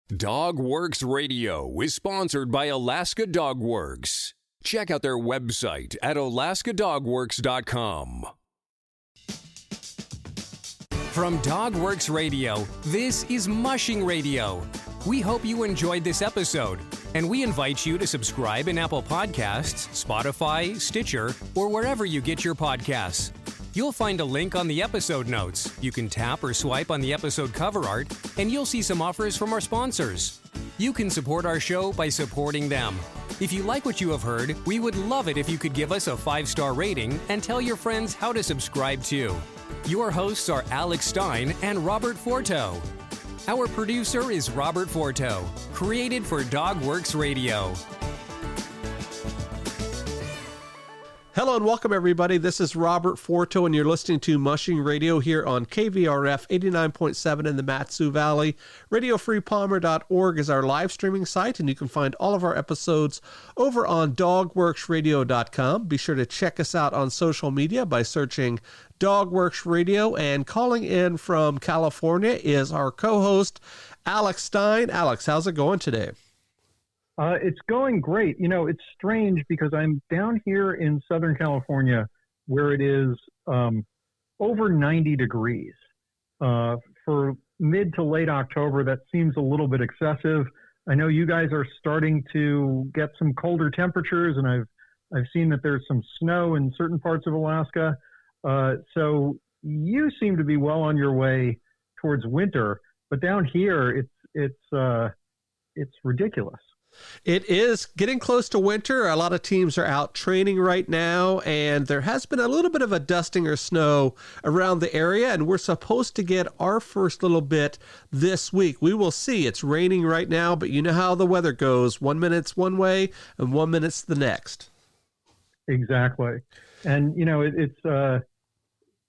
Dog Works Radio is sponsored by Alaska Dog Works. Check out their website at alaskadogworks.com. From Dog Works Radio, this is Mushing Radio. We hope you enjoyed this episode, and we invite you to subscribe in Apple Podcasts, Spotify, Stitcher, or wherever you get your podcasts. You'll find a link on the episode notes. You can tap or swipe on the episode cover art, and you'll see some offers from our sponsors. You can support our show by supporting them. If you like what you have heard, we would love it if you could give us a 5-star rating and tell your friends how to subscribe too. Your hosts are Alex Stein and Robert Forto. Our producer is Robert Forto, created for Dog Works Radio. Hello and welcome, everybody. This is Robert Forto, and you're listening to Mushing Radio here on KVRF 89.7 in the Mat-Su Valley. RadioFreePalmer.org is our live streaming site, and you can find all of our episodes over on DogWorksRadio.com. Be sure to check us out on social media by searching DogWorks Radio, and calling in from California is our co-host, Alex Stein. Alex, how's it going today? It's going great. You know, it's strange because I'm down here in Southern California where it is over 90 degrees. For mid to late October, that seems a little bit excessive. I know you guys are starting to get some colder temperatures, and I've seen that there's some snow in certain parts of Alaska. So you seem to be well on your way towards winter, but down here it's ridiculous. It is getting close to winter. A lot of teams are out training right now, and there has been a little bit of a dusting or snow around the area, and we're supposed to get our first little bit this week. We will see. It's raining right now, but you know how the weather goes. 1 minute's one way, and 1 minute's the next. Exactly. And, you know,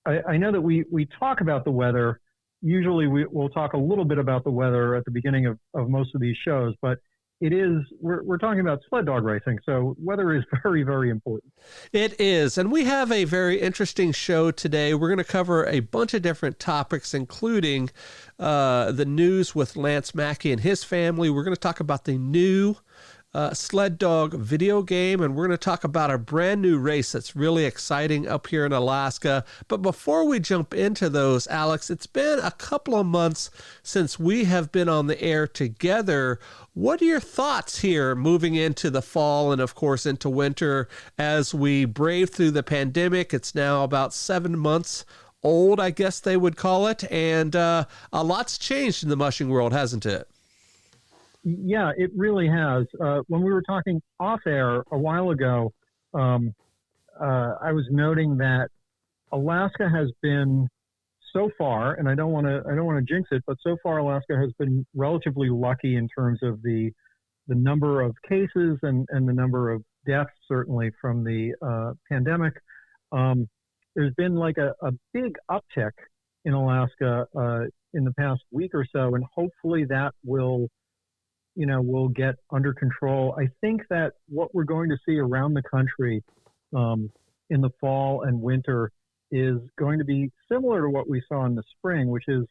I know that we talk about the weather. Usually we'll talk a little bit about the weather at the beginning of most of these shows, but we're talking about sled dog racing, so weather is very, very important. It is, and we have a very interesting show today. We're going to cover a bunch of different topics, including the news with Lance Mackey and his family. We're going to talk about the new sled dog video game, and we're going to talk about a brand new race that's really exciting up here in Alaska. But before we jump into those, Alex, it's been a couple of months since we have been on the air together. What are your thoughts here moving into the fall and, of course, into winter as we brave through the pandemic? It's now about 7 months old, I guess they would call it, and a lot's changed in the mushing world, hasn't it? Yeah, it really has. When we were talking off air a while ago, I was noting that Alaska has been so far, and I don't want to jinx it, but so far Alaska has been relatively lucky in terms of the number of cases and the number of deaths, certainly from the pandemic. There's been like a big uptick in Alaska in the past week or so, and hopefully that will get under control. I think that what we're going to see around the country in the fall and winter is going to be similar to what we saw in the spring, which is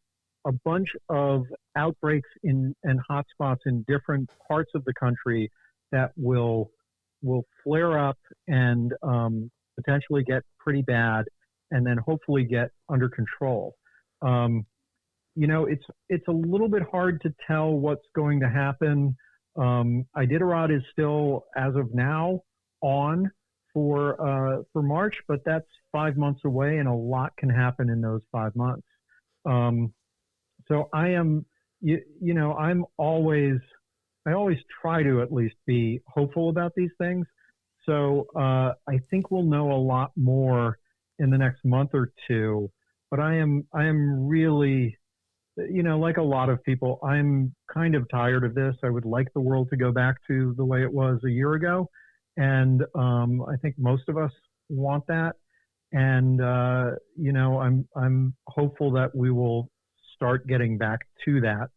a bunch of outbreaks and hotspots in different parts of the country that will flare up and potentially get pretty bad, and then hopefully get under control. It's a little bit hard to tell what's going to happen. Iditarod is still, as of now, on for March, but that's 5 months away, and a lot can happen in those 5 months. So I am, I always try to at least be hopeful about these things. So I think we'll know a lot more in the next month or two. But I am really, like a lot of people, I'm kind of tired of this. I would like the world to go back to the way it was a year ago. And I think most of us want that. And, I'm hopeful that we will start getting back to that,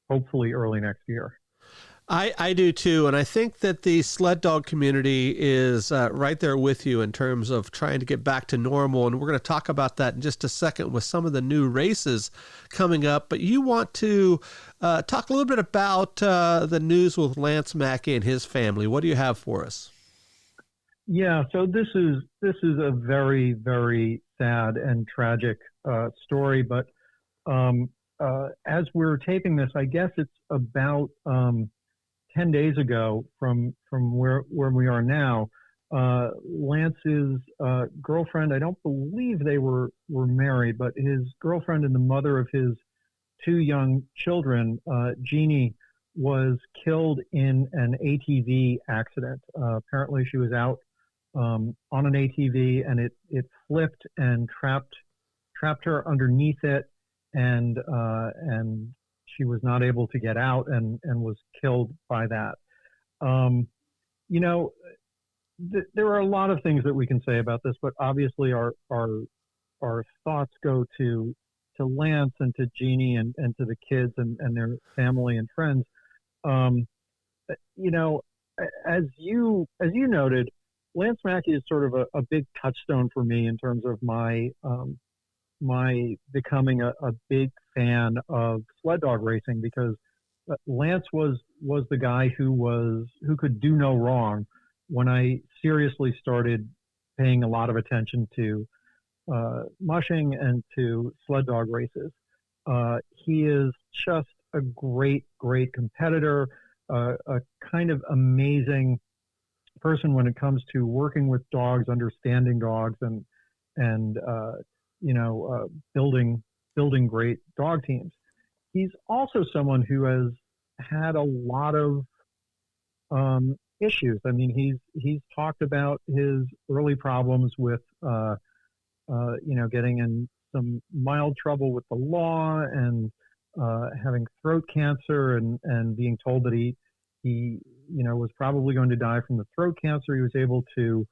hopefully early next year. I do too, and I think that the sled dog community is right there with you in terms of trying to get back to normal, and we're going to talk about that in just a second with some of the new races coming up. But you want to talk a little bit about the news with Lance Mackey and his family. What do you have for us? Yeah, so this is a very, very sad and tragic story, but as we're taping this, I guess it's about 10 days ago from where we are now. Lance's girlfriend, I don't believe they were married, but his girlfriend and the mother of his two young children, Jeannie, was killed in an ATV accident. Apparently she was out on an ATV, and it flipped and trapped her underneath it, and she was not able to get out and was killed by that. There are a lot of things that we can say about this, but obviously our thoughts go to Lance and to Jeannie and to the kids and their family and friends. As you noted, Lance Mackey is sort of a big touchstone for me in terms of my becoming a big fan of sled dog racing, because Lance was the guy who could do no wrong when I seriously started paying a lot of attention to mushing and to sled dog races. He is just a great competitor, a kind of amazing person when it comes to working with dogs, understanding dogs, and building great dog teams. He's also someone who has had a lot of issues. I mean, he's talked about his early problems with getting in some mild trouble with the law and having throat cancer and being told that he was probably going to die from the throat cancer. He was able to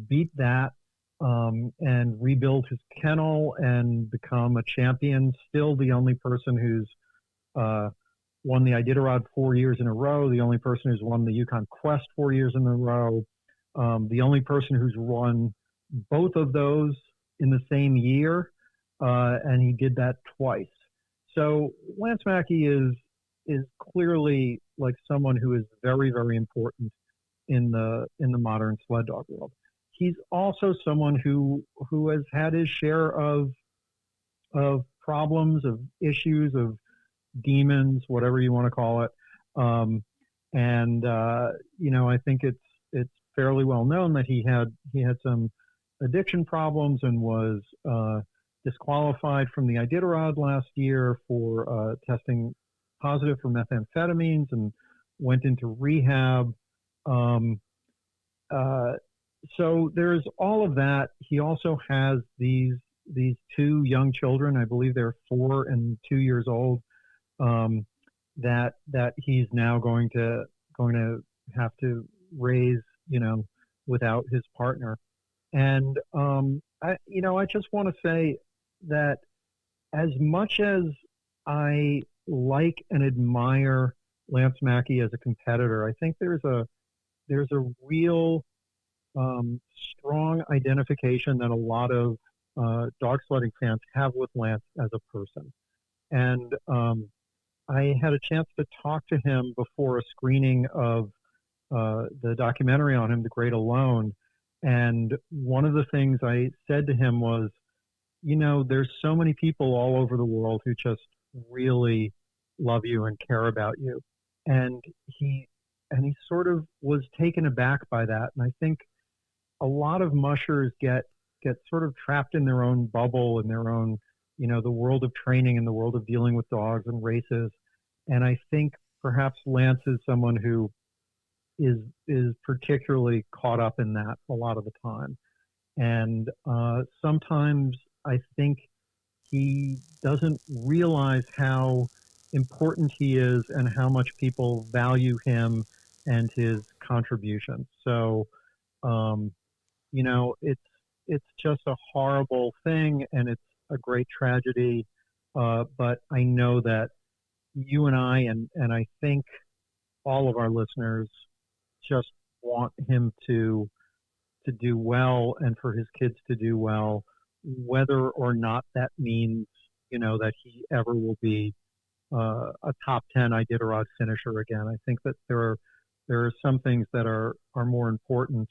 beat that and rebuild his kennel and become a champion. Still the only person who's won the Iditarod 4 years in a row, the only person who's won the Yukon Quest 4 years in a row, the only person who's won both of those in the same year, and he did that twice. So Lance Mackey is clearly like someone who is very, very important in the modern sled dog world. He's also someone who has had his share of problems, of issues, of demons, whatever you want to call it. I think it's fairly well known that he had some addiction problems and was disqualified from the Iditarod last year for testing positive for methamphetamines and went into rehab. So there's all of that. He also has these two young children, I believe they're 4 and 2 years old, that he's now going to have to raise, without his partner. And I just want to say that as much as I like and admire Lance Mackey as a competitor, I think there's a real strong identification that a lot of dog sledding fans have with Lance as a person. And I had a chance to talk to him before a screening of the documentary on him, The Great Alone. And one of the things I said to him was, there's so many people all over the world who just really love you and care about you. And he sort of was taken aback by that. And I think a lot of mushers get sort of trapped in their own bubble and their own, the world of training and the world of dealing with dogs and races. And I think perhaps Lance is someone who is particularly caught up in that a lot of the time. And sometimes I think he doesn't realize how important he is and how much people value him and his contribution. So, it's just a horrible thing and it's a great tragedy. But I know that you and I, and I think all of our listeners just want him to do well and for his kids to do well, whether or not that means, that he ever will be a top 10 Iditarod finisher again. I think that there are some things that are more important,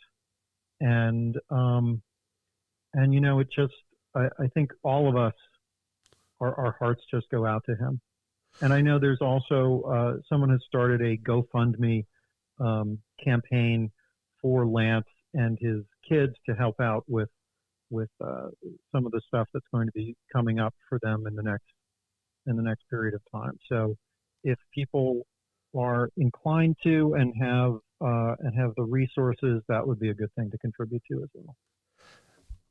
and it just, I think all of us, our hearts just go out to him. And I know there's also someone has started a GoFundMe campaign for Lance and his kids to help out with some of the stuff that's going to be coming up for them in the next period of time. So if people are inclined to and have the resources, that would be a good thing to contribute to as well.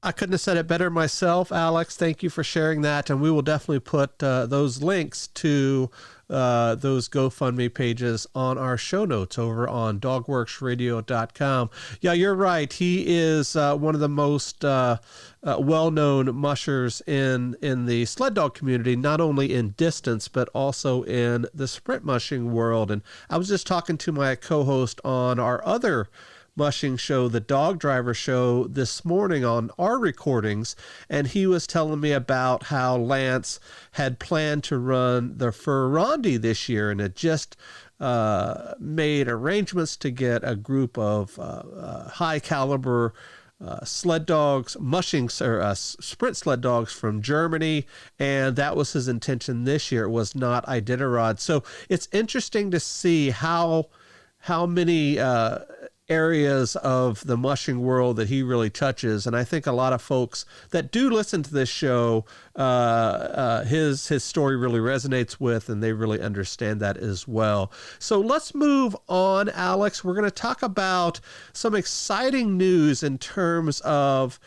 I couldn't have said it better myself, Alex. Thank you for sharing that. And we will definitely put those links to those GoFundMe pages on our show notes over on dogworksradio.com. Yeah, you're right. He is one of the most well-known mushers in the sled dog community, not only in distance, but also in the sprint mushing world. And I was just talking to my co-host on our other mushing show, the Dog Driver Show, this morning on our recordings, and he was telling me about how Lance had planned to run the Ferrandi this year and had just made arrangements to get a group of high caliber sled dogs, mushing or sprint sled dogs from Germany, and that was his intention this year. It was not Iditarod. So it's interesting to see how many areas of the mushing world that he really touches. And I think a lot of folks that do listen to this show, his story really resonates with, and they really understand that as well. So let's move on, Alex. We're going to talk about some exciting news in terms of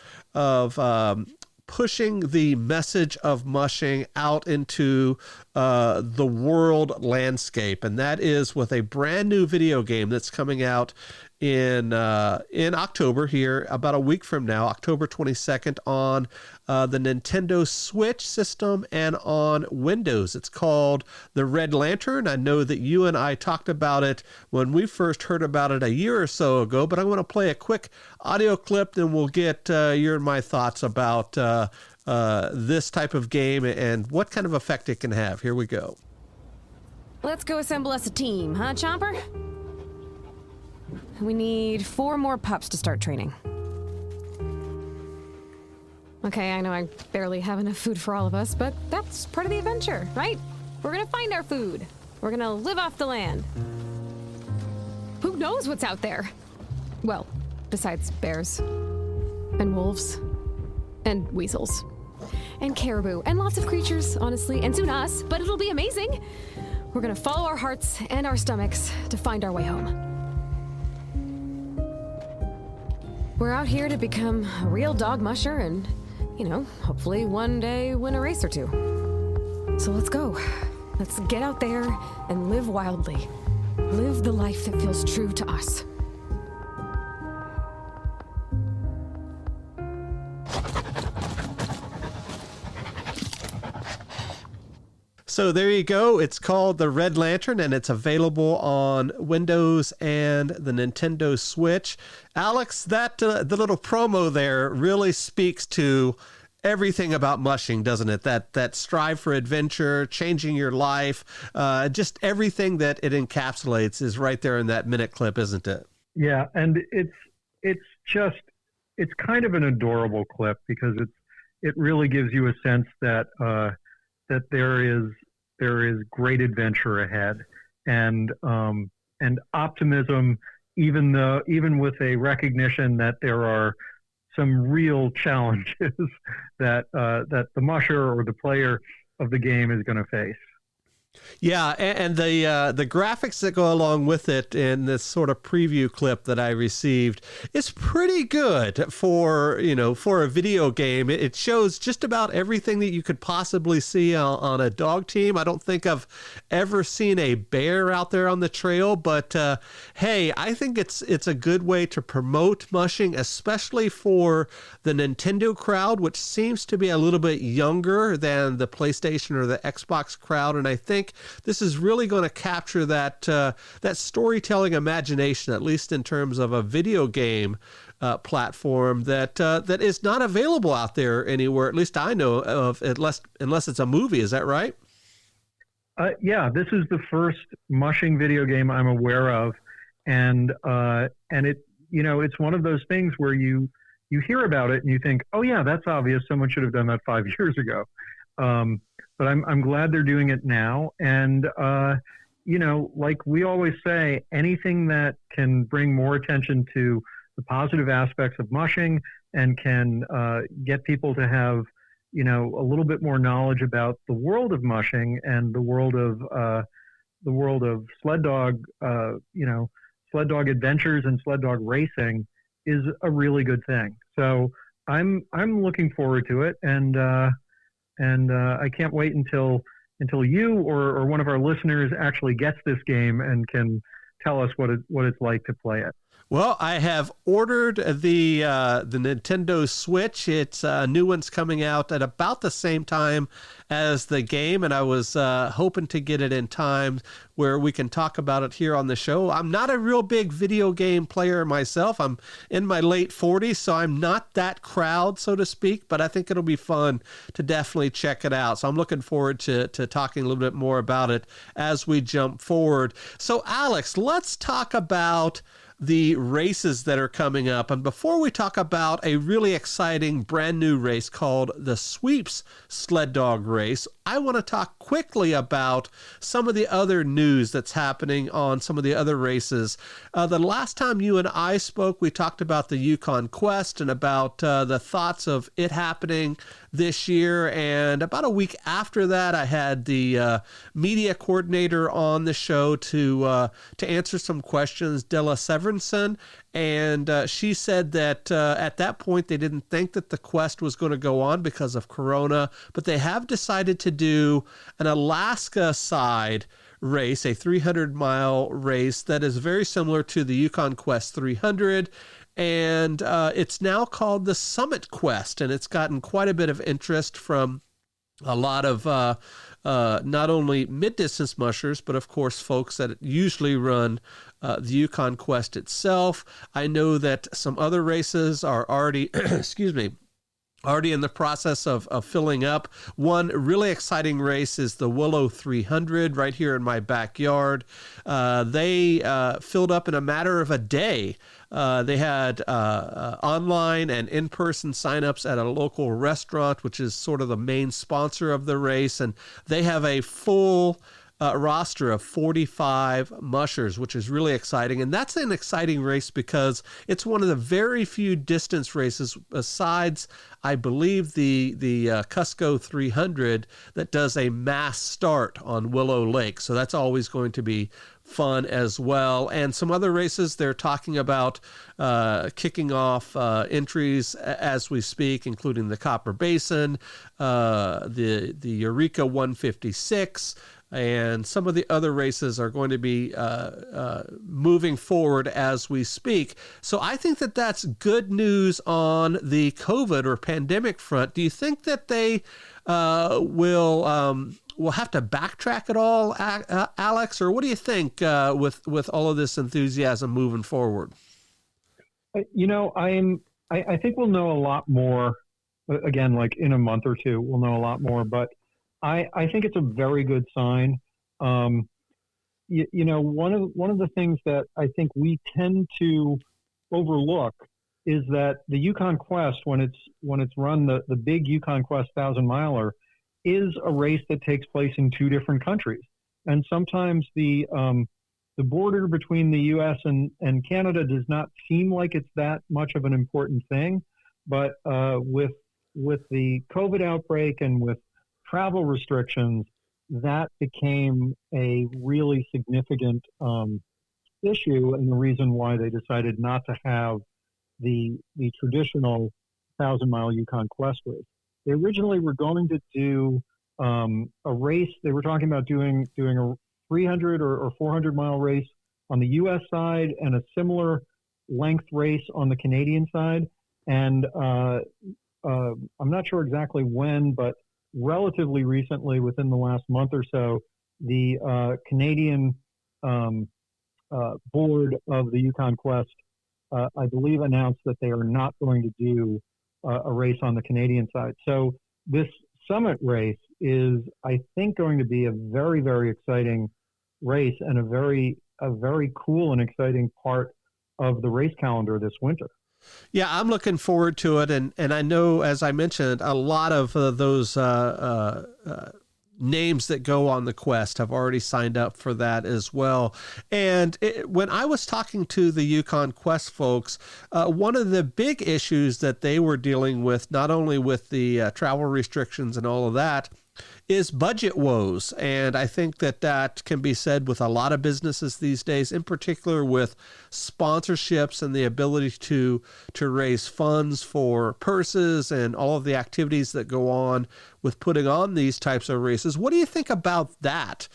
pushing the message of mushing out into the world landscape, and that is with a brand new video game that's coming out in October here, about a week from now, October 22nd, on the Nintendo Switch system and on Windows. It's called The Red Lantern. I know that you and I talked about it when we first heard about it a year or so ago, but I want to play a quick audio clip, and we'll get your and my thoughts about this type of game and what kind of effect it can have. Here we go. Let's go assemble us a team, huh, Chomper? We need 4 more pups to start training. Okay, I know I barely have enough food for all of us, but that's part of the adventure, right? We're gonna find our food. We're gonna live off the land. Who knows what's out there? Well, besides bears, and wolves, and weasels, and caribou, and lots of creatures, honestly, and soon us, but it'll be amazing. We're gonna follow our hearts and our stomachs to find our way home. We're out here to become a real dog musher and, hopefully one day win a race or two. So let's go. Let's get out there and live wildly. Live the life that feels true to us. So there you go. It's called The Red Lantern, and it's available on Windows and the Nintendo Switch. Alex, that the little promo there really speaks to everything about mushing, doesn't it? That strive for adventure, changing your life, just everything that it encapsulates is right there in that minute clip, isn't it? Yeah, and it's kind of an adorable clip because it really gives you a sense that there is great adventure ahead and optimism, even with a recognition that there are some real challenges that the musher or the player of the game is going to face. Yeah, and the graphics that go along with it in this sort of preview clip that I received is pretty good for a video game. It shows just about everything that you could possibly see on a dog team. I don't think I've ever seen a bear out there on the trail, but hey, I think it's a good way to promote mushing, especially for the Nintendo crowd, which seems to be a little bit younger than the PlayStation or the Xbox crowd, and I think think this is really going to capture that storytelling imagination, at least in terms of a video game platform that is not available out there anywhere, at least I know of, unless it's a movie. Is that right? Yeah, this is the first mushing video game I'm aware of, and it, it's one of those things where you hear about it and you think, oh yeah, that's obvious. Someone should have done that 5 years ago. But I'm glad they're doing it now. And like we always say, anything that can bring more attention to the positive aspects of mushing and can get people to have a little bit more knowledge about the world of mushing and the world of sled dog, sled dog adventures and sled dog racing is a really good thing. So I'm looking forward to it, and I can't wait until you or one of our listeners actually gets this game and can tell us what it's like to play it. Well, I have ordered the Nintendo Switch. It's new one's coming out at about the same time as the game, and I was hoping to get it in time where we can talk about it here on the show. I'm not a real big video game player myself. I'm in my late 40s, so I'm not that crowd, so to speak, but I think it'll be fun to definitely check it out. So I'm looking forward to talking a little bit more about it as we jump forward. So Alex, let's talk about the races that are coming up. And before we talk about a really exciting brand new race called the Sweeps Sled Dog Race, I want to talk quickly about some of the other news that's happening on some of the other races. The last time you and I spoke, we talked about the Yukon Quest and about the thoughts of it happening this year. And about a week after that, I had the media coordinator on the show to answer some questions, Della Severinson, and she said that at that point they didn't think that the quest was going to go on because of Corona, but they have decided to do an Alaska side race, a 300-mile race that is very similar to the Yukon Quest 300. And it's now called the Summit Quest, and it's gotten quite a bit of interest from a lot of not only mid-distance mushers, but of course folks that usually run the Yukon Quest itself. I know that some other races are already, already in the process of filling up. One really exciting race is the Willow 300 right here in my backyard. They filled up in a matter of a day. They had online and in-person signups at a local restaurant, which is sort of the main sponsor of the race, and they have a full roster of 45 mushers, which is really exciting. And that's an exciting race because it's one of the very few distance races besides, I believe, the Cusco 300 that does a mass start on Willow Lake. So that's always going to be fun as well. And some other races they're talking about kicking off entries as we speak, including the Copper Basin, the Eureka 156, and some of the other races are going to be moving forward as we speak. So I think that that's good news on the COVID or pandemic front. Do you think that they will have to backtrack at all, Alex, or what do you think with all of this enthusiasm moving forward? I think we'll know a lot more. Again, like in a month or two, we'll know a lot more. But I think it's a very good sign. One of the things that I think we tend to overlook is that the Yukon Quest, when it's run, the big Yukon Quest 1,000-miler, is a race that takes place in two different countries, and sometimes the border between the U.S. and Canada does not seem like it's that much of an important thing, but with the COVID outbreak and with travel restrictions, that became a really significant issue, and the reason why they decided not to have the traditional 1,000-mile Yukon Quest race. They originally were going to do a race. They were talking about doing a 300 or 400-mile race on the U.S. side and a similar length race on the Canadian side. And I'm not sure exactly when, but relatively recently, within the last month or so, the Canadian board of the Yukon Quest, I believe, announced that they are not going to do a race on the Canadian side. So this summit race is, I think, going to be a very, very exciting race and a very cool and exciting part of the race calendar this winter. Yeah, I'm looking forward to it, and I know, as I mentioned, a lot of those names that go on the quest have already signed up for that as well. And when I was talking to the Yukon Quest folks, one of the big issues that they were dealing with, not only with the travel restrictions and all of that, is budget woes. And I think that can be said with a lot of businesses these days, in particular with sponsorships and the ability to raise funds for purses and all of the activities that go on with putting on these types of races. What do you think about that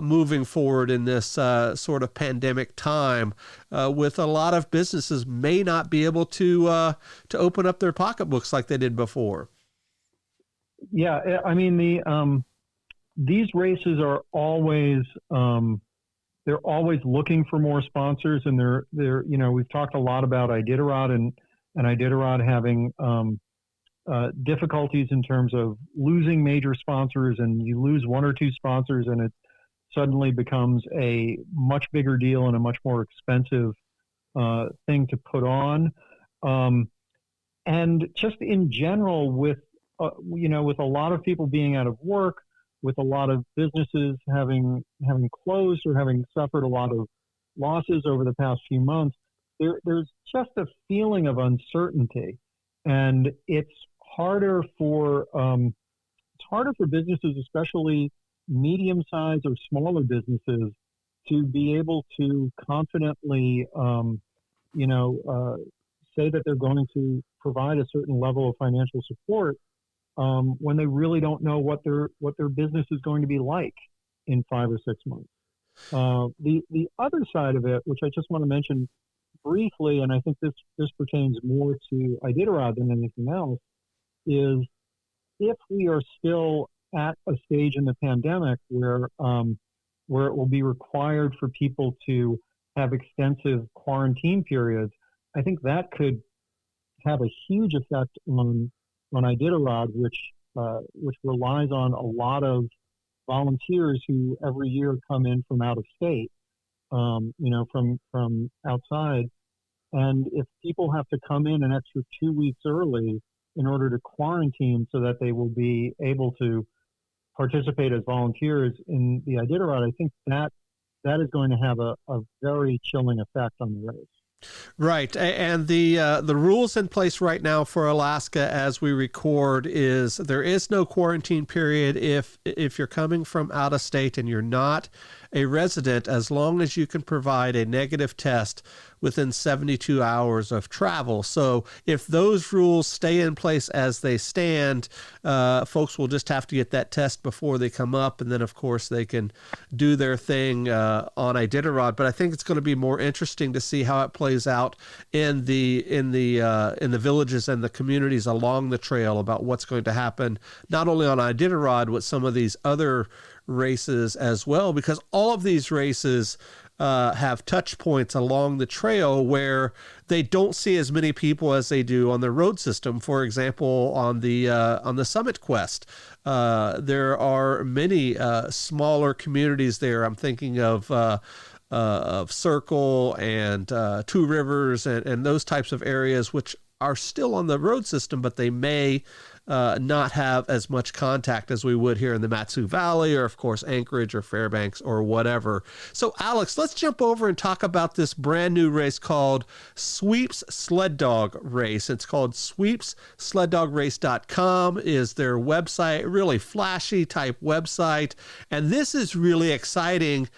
moving forward in this sort of pandemic time, with a lot of businesses may not be able to open up their pocketbooks like they did before? Yeah, I mean, these races are always they're always looking for more sponsors, and they're we've talked a lot about Iditarod and Iditarod having difficulties in terms of losing major sponsors, and you lose one or two sponsors and it suddenly becomes a much bigger deal and a much more expensive thing to put on, and just in general with with a lot of people being out of work, with a lot of businesses having closed or having suffered a lot of losses over the past few months, there's just a feeling of uncertainty, and it's harder for businesses, especially medium-sized or smaller businesses, to be able to confidently, say that they're going to provide a certain level of financial support when they really don't know what their business is going to be like in 5 or 6 months. The other side of it, which I just want to mention briefly, and I think this pertains more to Iditarod than anything else, is if we are still at a stage in the pandemic where it will be required for people to have extensive quarantine periods, I think that could have a huge effect on Iditarod, which relies on a lot of volunteers who every year come in from out of state, from outside. And if people have to come in an extra 2 weeks early in order to quarantine so that they will be able to participate as volunteers in the Iditarod, I think that is going to have a very chilling effect on the race. Right, and the rules in place right now for Alaska as we record is there is no quarantine period if you're coming from out of state and you're not a resident, as long as you can provide a negative test within 72 hours of travel. So if those rules stay in place as they stand, folks will just have to get that test before they come up, and then of course they can do their thing on Iditarod. But I think it's going to be more interesting to see how it plays out in the villages and the communities along the trail about what's going to happen, not only on Iditarod, but some of these other races as well, because all of these races have touch points along the trail where they don't see as many people as they do on the road system. For example, on the Summit Quest, there are many smaller communities there. I'm thinking of Circle and Two Rivers and those types of areas, which are still on the road system, but they may not have as much contact as we would here in the Mat-Su Valley, or of course Anchorage or Fairbanks or whatever. So Alex, let's jump over and talk about this brand new race called Sweeps Sled Dog Race. It's called sweepsleddograce.com is their website, really flashy type website. And this is really exciting.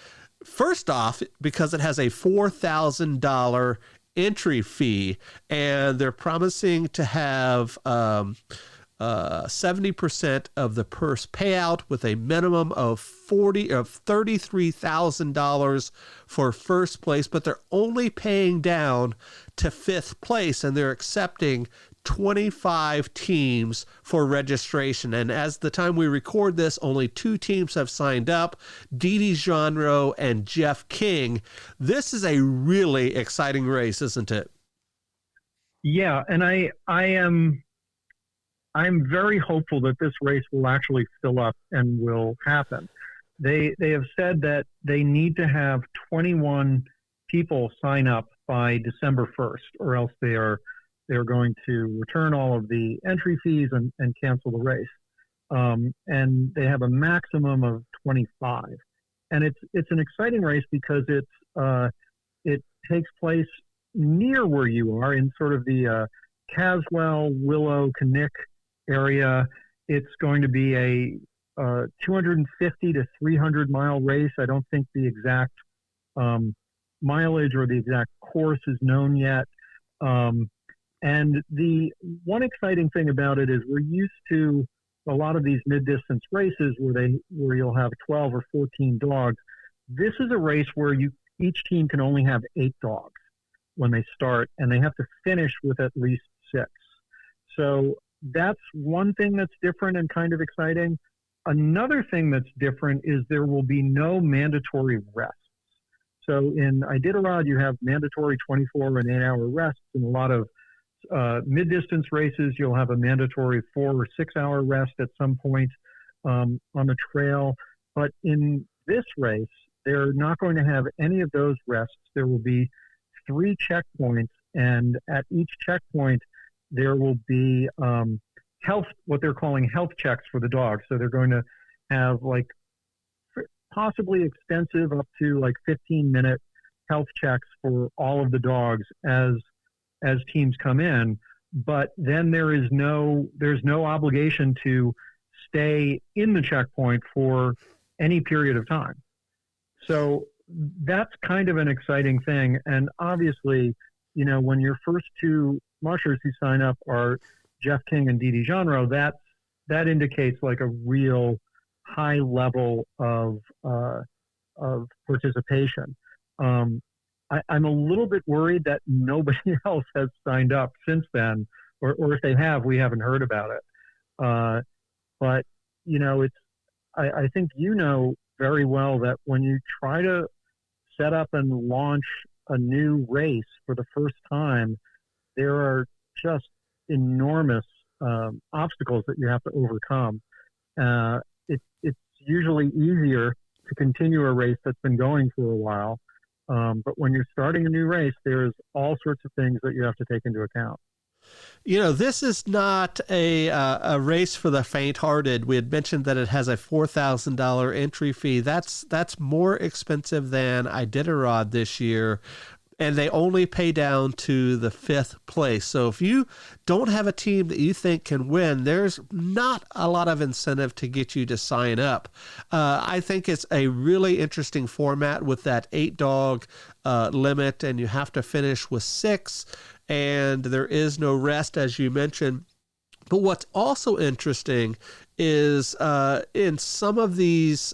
First off, because it has a $4,000 entry fee, and they're promising to have 70% of the purse payout with a minimum of $33,000 for first place, but they're only paying down to fifth place, and they're accepting 25 teams for registration. And as the time we record this, only 2 teams have signed up, Dee Genro and Jeff King. This is a really exciting race, isn't it? Yeah, and I'm very hopeful that this race will actually fill up and will happen. They have said that they need to have 21 people sign up by December 1st, or else they're going to return all of the entry fees and cancel the race. And they have a maximum of 25. And it's an exciting race because it takes place near where you are in sort of the Caswell, Willow, Knick area. It's going to be a 250 to 300 mile race. I don't think the exact mileage or the exact course is known yet. And the one exciting thing about it is we're used to a lot of these mid-distance races where you'll have 12 or 14 dogs. This is a race where each team can only have 8 dogs when they start, and they have to finish with at least 6. So that's one thing that's different and kind of exciting. Another thing that's different is there will be no mandatory rests. So in Iditarod, you have mandatory 24 and 8-hour rests. In a lot of mid-distance races, you'll have a mandatory 4 or 6-hour rest at some point on the trail. But in this race, they're not going to have any of those rests. There will be 3 checkpoints, and at each checkpoint, there will be what they're calling health checks for the dogs. So they're going to have possibly extensive up to 15-minute health checks for all of the dogs as teams come in. But then there's no obligation to stay in the checkpoint for any period of time. So that's kind of an exciting thing. And obviously, when your first 2 mushers who sign up are Jeff King and Dee Genro, that indicates a real high level of participation. I'm a little bit worried that nobody else has signed up since then, or if they have, we haven't heard about it. But I think very well that when you try to set up and launch a new race for the first time, there are just enormous obstacles that you have to overcome. It's usually easier to continue a race that's been going for a while. But when you're starting a new race, there's all sorts of things that you have to take into account. This is not a race for the faint-hearted. We had mentioned that it has a $4,000 entry fee. That's more expensive than Iditarod this year, and they only pay down to the 5th place. So if you don't have a team that you think can win, there's not a lot of incentive to get you to sign up. I think it's a really interesting format with that 8-dog limit, and you have to finish with 6, and there is no rest, as you mentioned. But what's also interesting is in some of these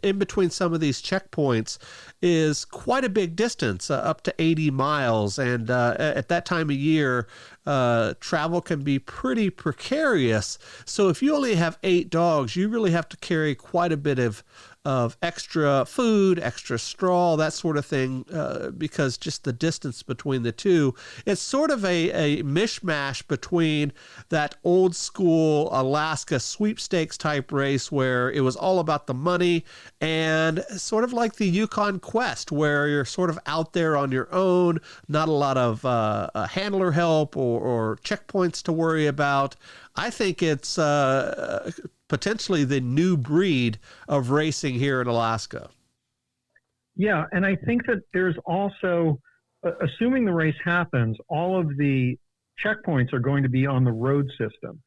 in between some of these checkpoints is quite a big distance, up to 80 miles. And at that time of year, travel can be pretty precarious. So if you only have 8 dogs, you really have to carry quite a bit of extra food, extra straw, that sort of thing, because just the distance between the two. It's sort of a mishmash between that old school Alaska sweepstakes type race where it was all about the money, and sort of like the Yukon Quest where you're sort of out there on your own, not a lot of handler help or checkpoints to worry about. I think it's potentially the new breed of racing here in Alaska. Yeah, and I think that there's also, assuming the race happens, all of the checkpoints are going to be on the road system.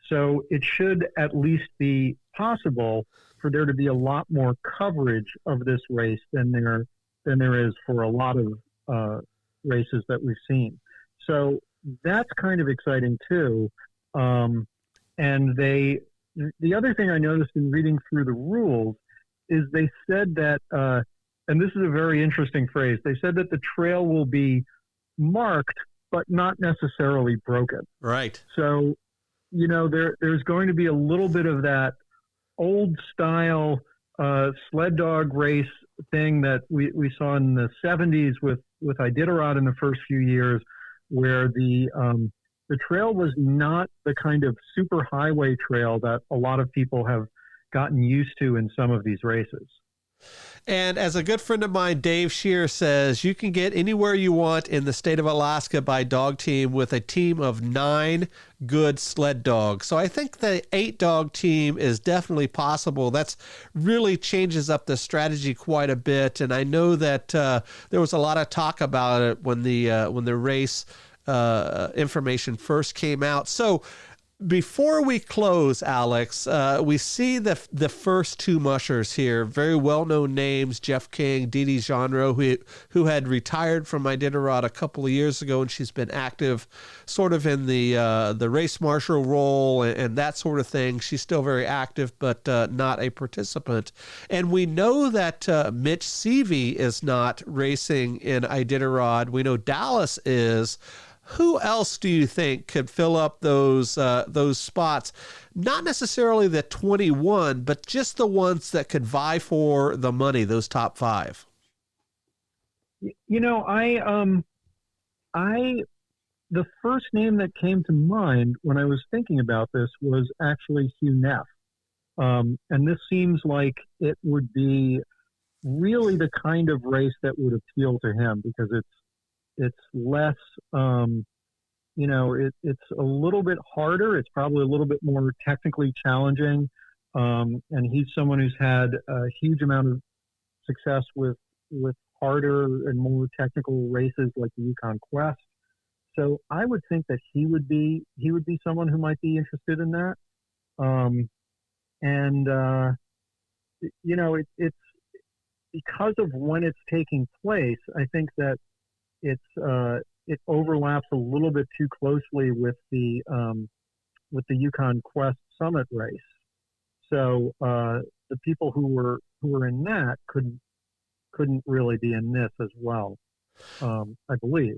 So it should at least be possible for there to be a lot more coverage of this race than there is for a lot of races that we've seen. So that's kind of exciting too. And the other thing I noticed in reading through the rules is they said that, and this is a very interesting phrase, they said that the trail will be marked, but not necessarily broken. Right. So, there's going to be a little bit of that old style sled dog race thing that we saw in the 70s with Iditarod in the first few years, where the trail was not the kind of super highway trail that a lot of people have gotten used to in some of these races. And as a good friend of mine, Dave Shear, says, you can get anywhere you want in the state of Alaska by dog team with a team of 9 good sled dogs. So I think the 8-dog team is definitely possible. That's really changes up the strategy quite a bit. And I know that there was a lot of talk about it when the race information first came out. So before we close, Alex, we see the first 2 mushers here, very well-known names, Jeff King, Dee Dee Genreau, who had retired from Iditarod a couple of years ago, and she's been active sort of in the race marshal role and that sort of thing. She's still very active, but not a participant. And we know that Mitch Seavey is not racing in Iditarod. We know Dallas is. Who else do you think could fill up those spots? Not necessarily the 21, but just the ones that could vie for the money, those top 5. The first name that came to mind when I was thinking about this was actually Hugh Neff. And this seems like it would be really the kind of race that would appeal to him, because it's less, it's a little bit harder. It's probably a little bit more technically challenging. And he's someone who's had a huge amount of success with harder and more technical races like the Yukon Quest. So I would think that he would be someone who might be interested in that. It's because of when it's taking place, I think that it overlaps a little bit too closely with the Yukon Quest Summit race. So the people who were in that couldn't really be in this as well, I believe.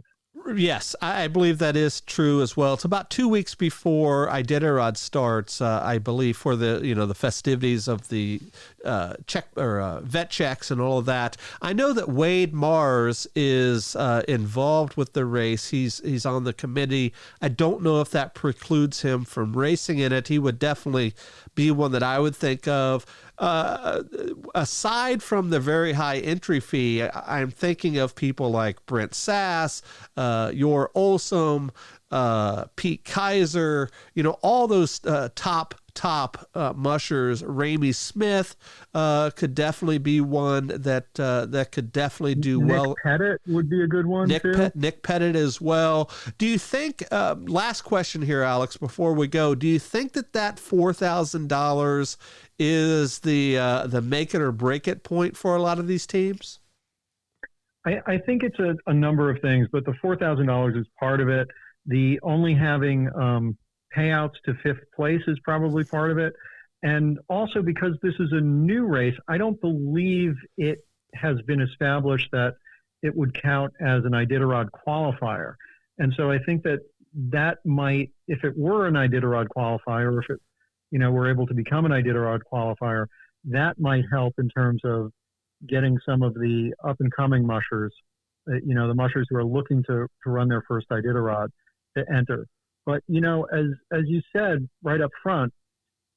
Yes, I believe that is true as well. It's about 2 weeks before Iditarod starts, I believe, for the festivities of the vet checks and all of that. I know that Wade Mars is involved with the race. He's on the committee. I don't know if that precludes him from racing in it. He would definitely be one that I would think of. Aside from the very high entry fee, I'm thinking of people like Brent Sass, Yor Olsum, Pete Kaiser, all those top mushers. Ramey Smith could definitely be one that could definitely do well. Nick Pettit would be a good one too. Nick Pettit as well. Do you think? Last question here, Alex. Before we go, do you think that $4,000 is the make it or break it point for a lot of these teams? I think it's a number of things, but the $4,000 is part of it. The only having payouts to 5th place is probably part of it. And also because this is a new race, I don't believe it has been established that it would count as an Iditarod qualifier. And so I think that might, if it were an Iditarod qualifier, or if it, were able to become an Iditarod qualifier, that might help in terms of getting some of the up-and-coming mushers, the mushers who are looking to run their first Iditarod to enter. But, as you said right up front,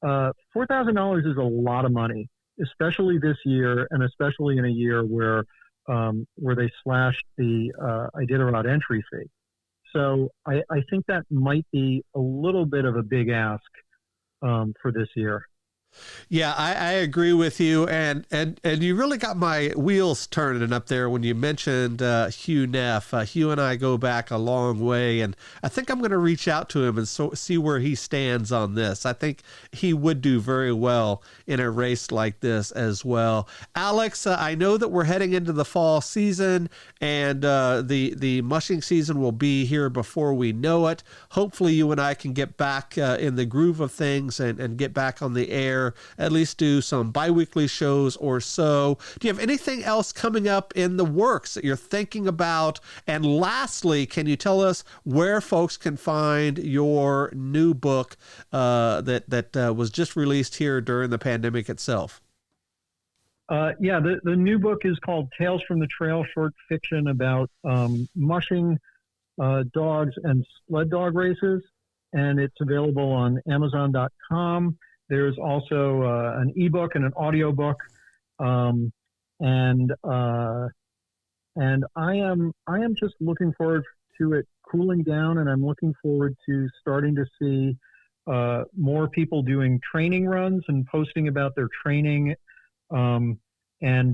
$4,000 is a lot of money, especially this year, and especially in a year where they slashed the Iditarod entry fee. So I think that might be a little bit of a big ask for this year. Yeah, I agree with you, and you really got my wheels turning up there when you mentioned Hugh Neff. Hugh and I go back a long way, and I think I'm going to reach out to him and see where he stands on this. I think he would do very well in a race like this as well. Alex, I know that we're heading into the fall season, and the mushing season will be here before we know it. Hopefully you and I can get back in the groove of things and get back on the air here, at least do some bi-weekly shows or so. Do you have anything else coming up in the works that you're thinking about? And lastly, can you tell us where folks can find your new book that was just released here during the pandemic itself? The new book is called Tales from the Trail, short fiction about mushing dogs and sled dog races, and it's available on Amazon.com. There's also an ebook and an audiobook, and I am just looking forward to it cooling down, and I'm looking forward to starting to see more people doing training runs and posting about their training. And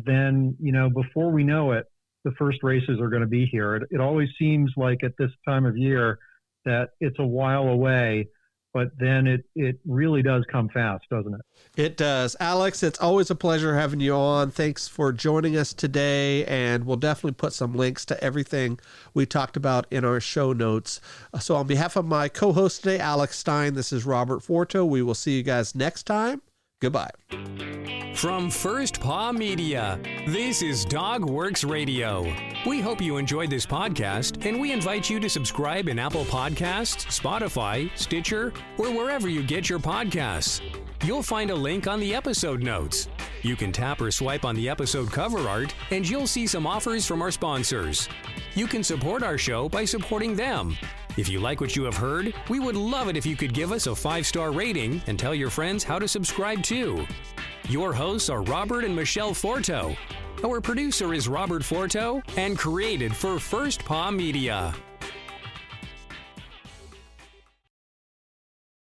then, before we know it, the first races are going to be here. It always seems like at this time of year that it's a while away, but then it really does come fast, doesn't it? It does. Alex, it's always a pleasure having you on. Thanks for joining us today, and we'll definitely put some links to everything we talked about in our show notes. So on behalf of my co-host today, Alex Stein, this is Robert Forto. We will see you guys next time. Goodbye. From First Paw Media, this is DogWorks Radio. We hope you enjoyed this podcast, and we invite you to subscribe in Apple Podcasts, Spotify, Stitcher, or wherever you get your podcasts. You'll find a link on the episode notes. You can tap or swipe on the episode cover art, and you'll see some offers from our sponsors. You can support our show by supporting them. If you like what you have heard, we would love it if you could give us a 5-star rating and tell your friends how to subscribe too. Your hosts are Robert and Michelle Forto. Our producer is Robert Forto and created for First Paw Media.